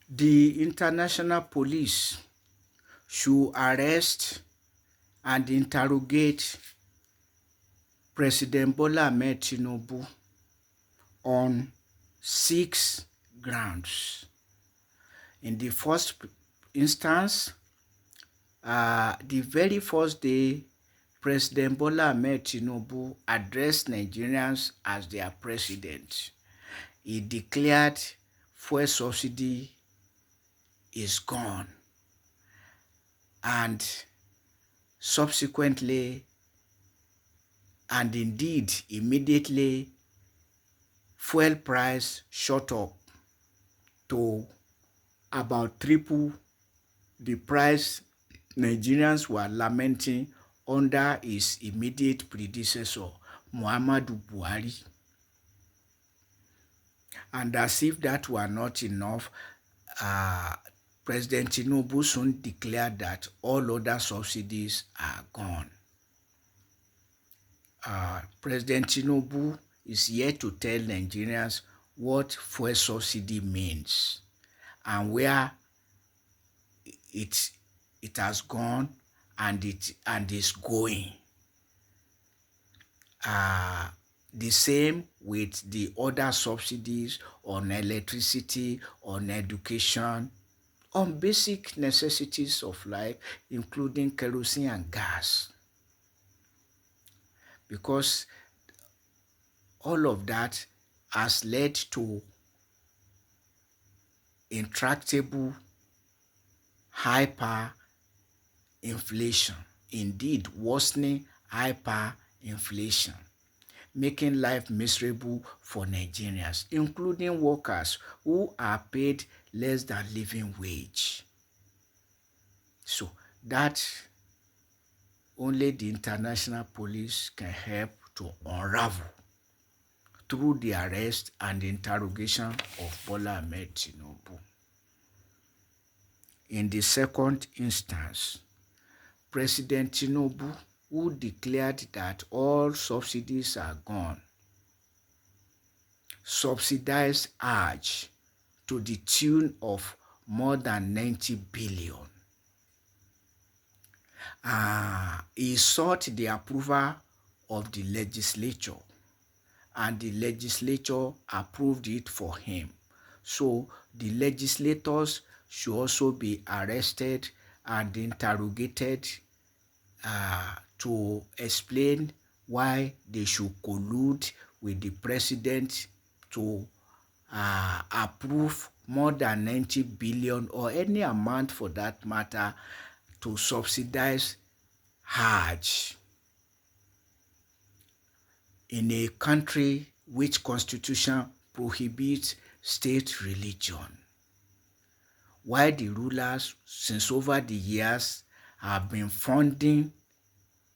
The international police should arrest and interrogate President Bola Ahmed Tinubu on 6 grounds. In the first instance, the very first day President Bola Ahmed Tinubu addressed Nigerians as their president, he declared fuel subsidy is gone, and subsequently and indeed immediately fuel price shot up to about triple the price Nigerians were lamenting under his immediate predecessor, Muhammadu Buhari. And as if that were not enough, President Tinubu soon declared that all other subsidies are gone. President Tinubu is here to tell Nigerians what fuel subsidy means and where it has gone and is going. The same with the other subsidies on electricity, on education, on basic necessities of life, including kerosene and gas. Because all of that has led to intractable hyperinflation, indeed worsening hyperinflation, making life miserable for Nigerians, including workers who are paid less than living wage. So that only the international police can help to unravel through the arrest and interrogation of Bola Ahmed Tinubu. In the second instance, President Tinubu, who declared that all subsidies are gone, subsidized Hajj to the tune of more than 90 billion. He sought the approval of the legislature, and the legislature approved it for him. So the legislators should also be arrested and interrogated to explain why they should collude with the president to approve more than 90 billion or any amount for that matter to subsidize Hajj in a country which constitution prohibits state religion, while the rulers since over the years have been funding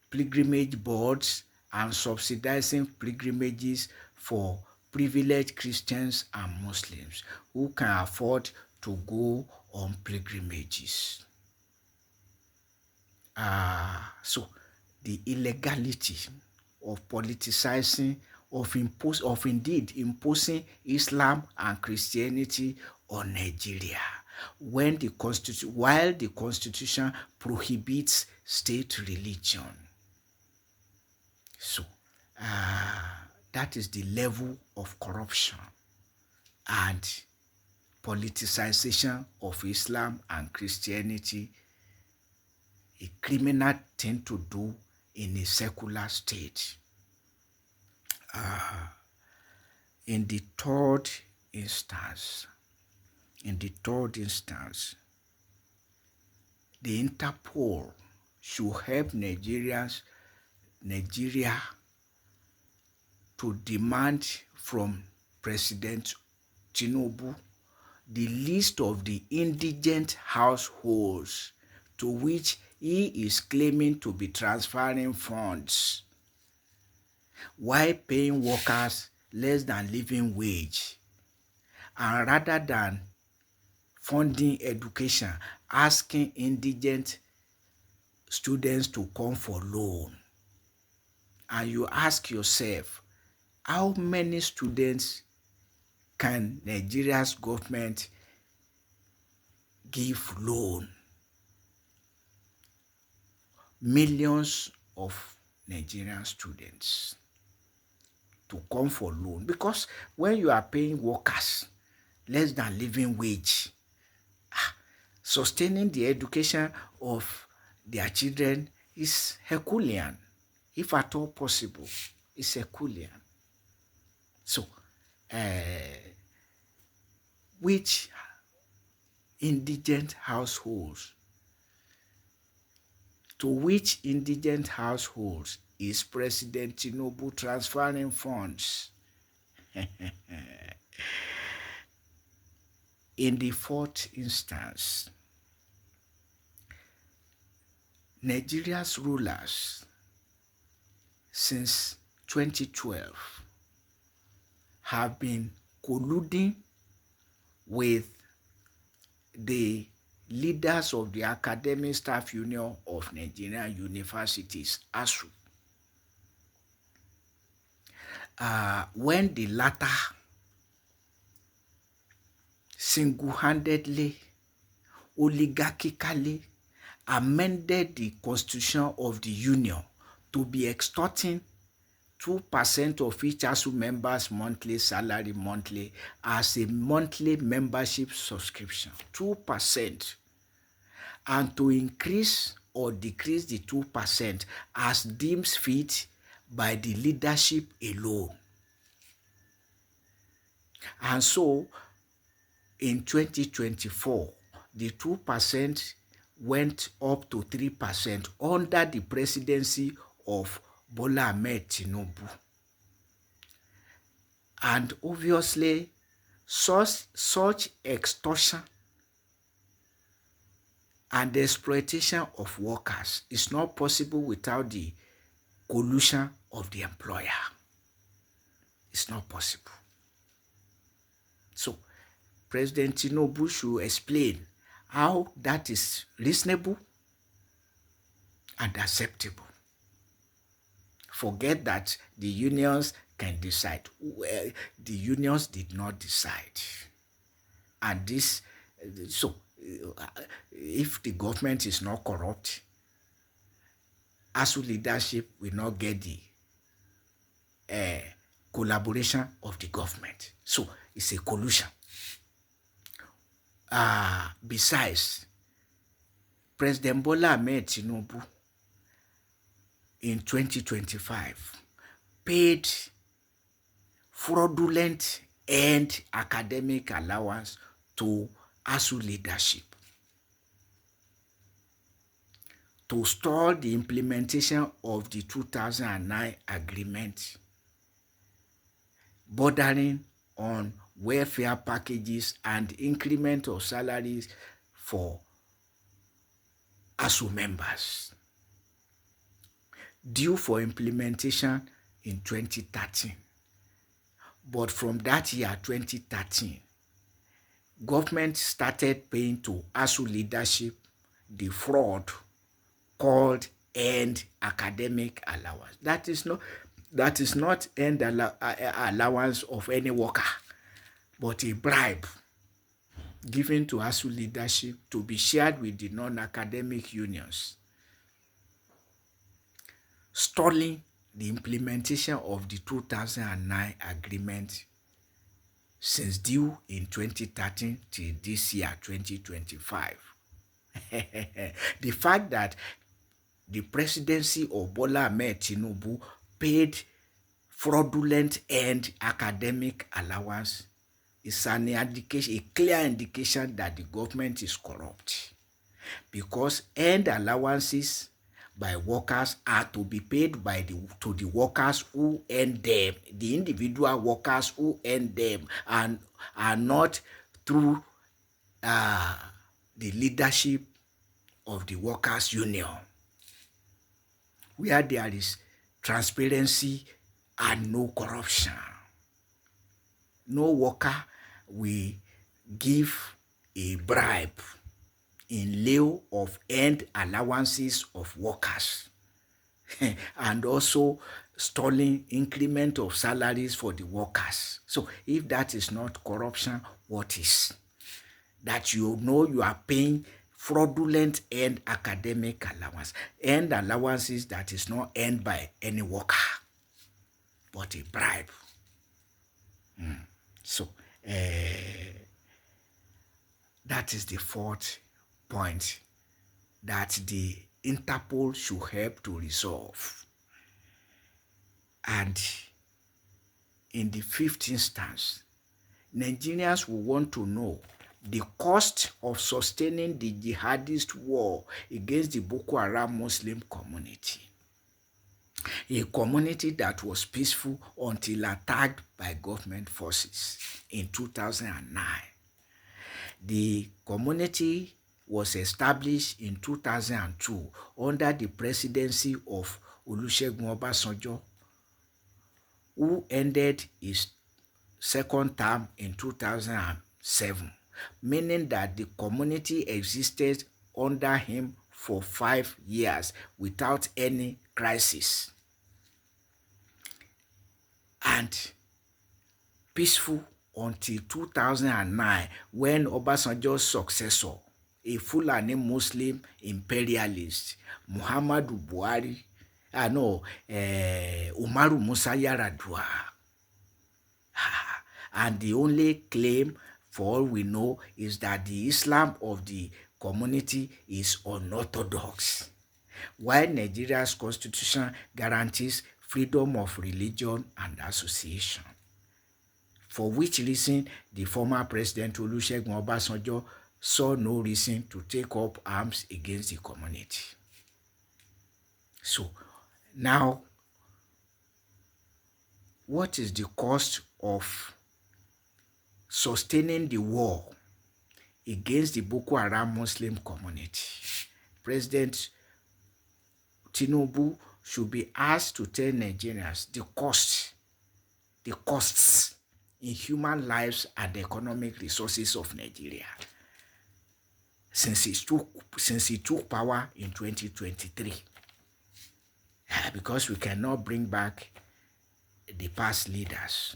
pilgrimage boards and subsidizing pilgrimages for privileged Christians and Muslims who can afford to go on pilgrimages. So the illegality of politicizing, of indeed imposing Islam and Christianity on Nigeria, while the constitution prohibits state religion. So that is the level of corruption and politicization of Islam and Christianity, a criminal thing to do in a secular state. In the third instance, the Interpol should help Nigeria to demand from President Tinubu the list of the indigent households to which he is claiming to be transferring funds while paying workers less than living wage, and rather than funding education, asking indigent students to come for loan. And you ask yourself, how many students can Nigeria's government give loan. Millions of Nigerian students to come for loan, because when you are paying workers less than living wage, sustaining the education of their children is Herculean, if at all possible. It's Herculean. So, which indigent households, to which indigent households is President Tinubu transferring funds? In the fourth instance, Nigeria's rulers since 2012 have been colluding with the leaders of the Academic Staff Union of Nigerian Universities, ASUU. When the latter single-handedly, oligarchically amended the constitution of the union to be extorting 2% of each ASUU members' monthly salary monthly as a monthly membership subscription, 2%, and to increase or decrease the 2% as deemed fit by the leadership alone. And so, in 2024, the 2% went up to 3% under the presidency of Bola Ahmed Tinubu. And obviously, such extortion and the exploitation of workers is not possible without the collusion of the employer. It's not possible. So, President Tinubu should explain how that is reasonable and acceptable. Forget that the unions can decide. Well, the unions did not decide. And this, so if the government is not corrupt, ASUU leadership will not get the collaboration of the government. So it's a collusion. Besides, President Bola Ahmed Tinubu in 2025 paid fraudulent and academic allowance to ASUU leadership to stall the implementation of the 2009 agreement bordering on welfare packages and increment of salaries for ASUU members, due for implementation in 2013. But from that year, 2013, government started paying to ASUU leadership the fraud called end academic allowance. That is not end allowance of any worker, but a bribe given to ASUU leadership to be shared with the non-academic unions, stalling the implementation of the 2009 agreement since due in 2013 till this year, 2025. The fact that the presidency of Bola Ahmed Tinubu paid fraudulent and academic allowance is an indication, a clear indication that the government is corrupt, because end allowances by workers are to be paid to the workers who earn them, the individual workers who earn them, and are not through the leadership of the workers' union, where there is transparency and no corruption. No worker will give a bribe in lieu of end allowances of workers and also stalling increment of salaries for the workers. So if that is not corruption, what is? that you know you are paying fraudulent earned academic allowance, earned allowances that is not earned by any worker, but a bribe. So that is the fourth point that the Interpol should help to resolve. And in the fifth instance, Nigerians will want to know the cost of sustaining the jihadist war against the Boko Haram Muslim community, a community that was peaceful until attacked by government forces in 2009. The community was established in 2002 under the presidency of Olusegun Obasanjo, who ended his second term in 2007, meaning that the community existed under him for 5 years without any crisis and peaceful until 2009, when Obasanjo's successor, a Fulani Muslim imperialist, Muhammadu Buhari, Umaru Musa Yar'Adua, and the only claim, for all we know, is that the Islam of the community is unorthodox, while Nigeria's constitution guarantees freedom of religion and association, for which reason the former President Olusegun Obasanjo saw no reason to take up arms against the community. So now, what is the cost of sustaining the war against the Boko Haram Muslim community? President Tinubu should be asked to tell Nigerians the costs in human lives and economic resources of Nigeria since he took power in 2023. Because we cannot bring back the past leaders.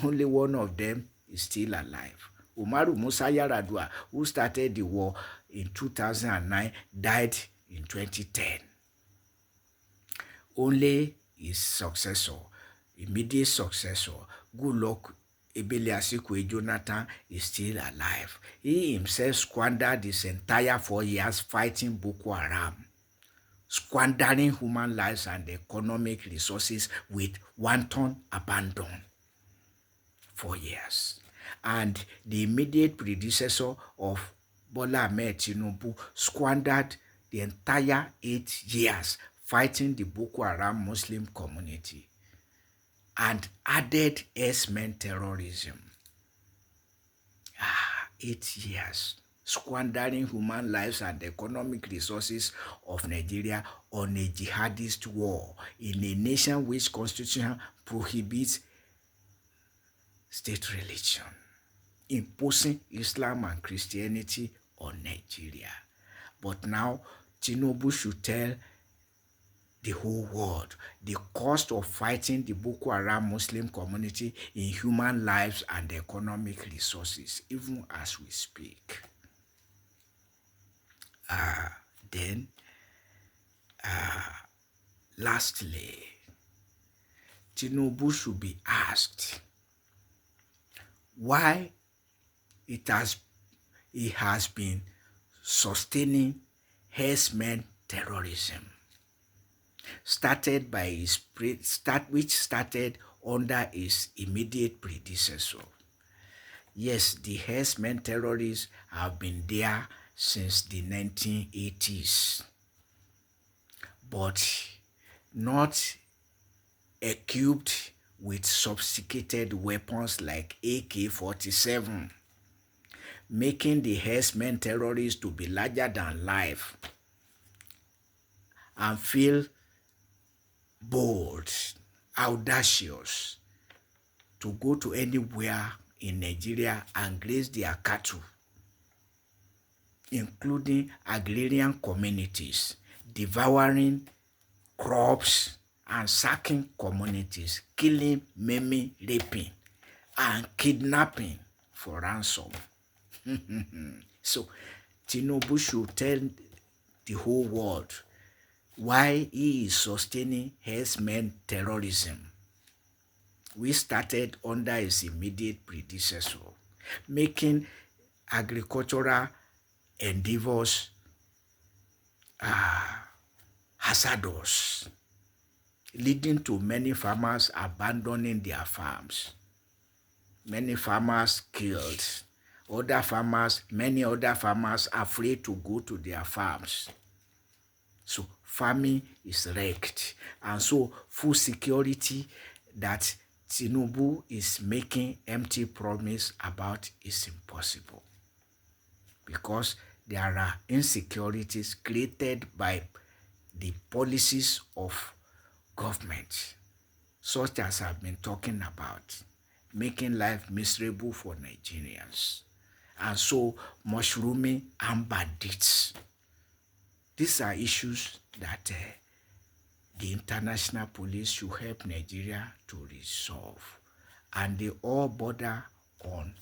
Only one of them is still alive. Umaru Musa Yar'Adua, who started the war in 2009, died in 2010. Only his successor, immediate successor, Goodluck Ebele Jonathan, is still alive. He himself squandered his entire 4 years fighting Boko Haram, squandering human lives and economic resources with wanton abandon. 4 years. And the immediate predecessor of Bola Ahmed Tinubu squandered the entire 8 years fighting the Boko Haram Muslim community and added S-men terrorism. 8 years squandering human lives and economic resources of Nigeria on a jihadist war in a nation which constitution prohibits state religion, imposing Islam and Christianity on Nigeria. But now Tinubu should tell the whole world the cost of fighting the Boko Haram Muslim community in human lives and economic resources, even as we speak. Then, lastly, Tinubu should be asked why he has been sustaining herdsmen terrorism, which started under his immediate predecessor. Yes, the herdsmen terrorists have been there since the 1980s, but not equipped with sophisticated weapons like AK-47, making the herdsmen terrorists to be larger than life and feel bold, audacious to go to anywhere in Nigeria and graze their cattle, including agrarian communities, devouring crops and sacking communities, killing, maiming, raping, and kidnapping for ransom. So Tinubu should tell the whole world why he is sustaining herdsmen terrorism. We started under his immediate predecessor, making agricultural endeavors hazardous, leading to many farmers abandoning their farms. Many farmers killed. Many other farmers afraid to go to their farms. So farming is wrecked. And so food security that Tinubu is making empty promise about is impossible. Because there are insecurities created by the policies of government, such as I've been talking about, making life miserable for Nigerians. And so mushrooming and bandits. These are issues that the international police should help Nigeria to resolve. And they all border on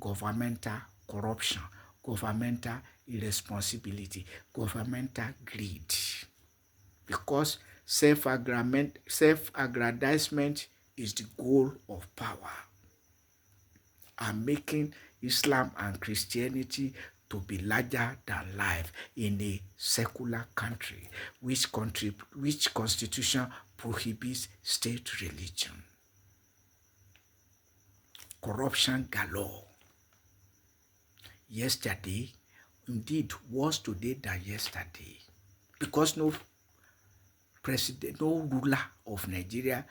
governmental corruption, governmental irresponsibility, governmental greed. Because self-aggrandizement is the goal of power. And making Islam and Christianity to be larger than life in a secular country, which constitution prohibits state religion. Corruption galore. Yesterday, indeed, worse today than yesterday, because no ruler of Nigeria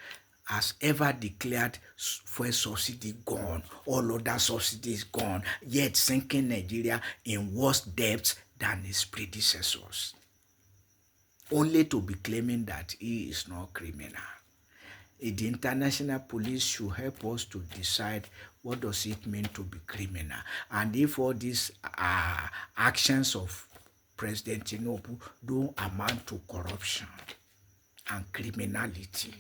has ever declared fuel subsidy gone, all other subsidies gone, yet sinking Nigeria in worse debts than his predecessors, only to be claiming that he is not criminal. The international police should help us to decide what does it mean to be criminal, and if all these actions of President Tinubu don't amount to corruption and criminality.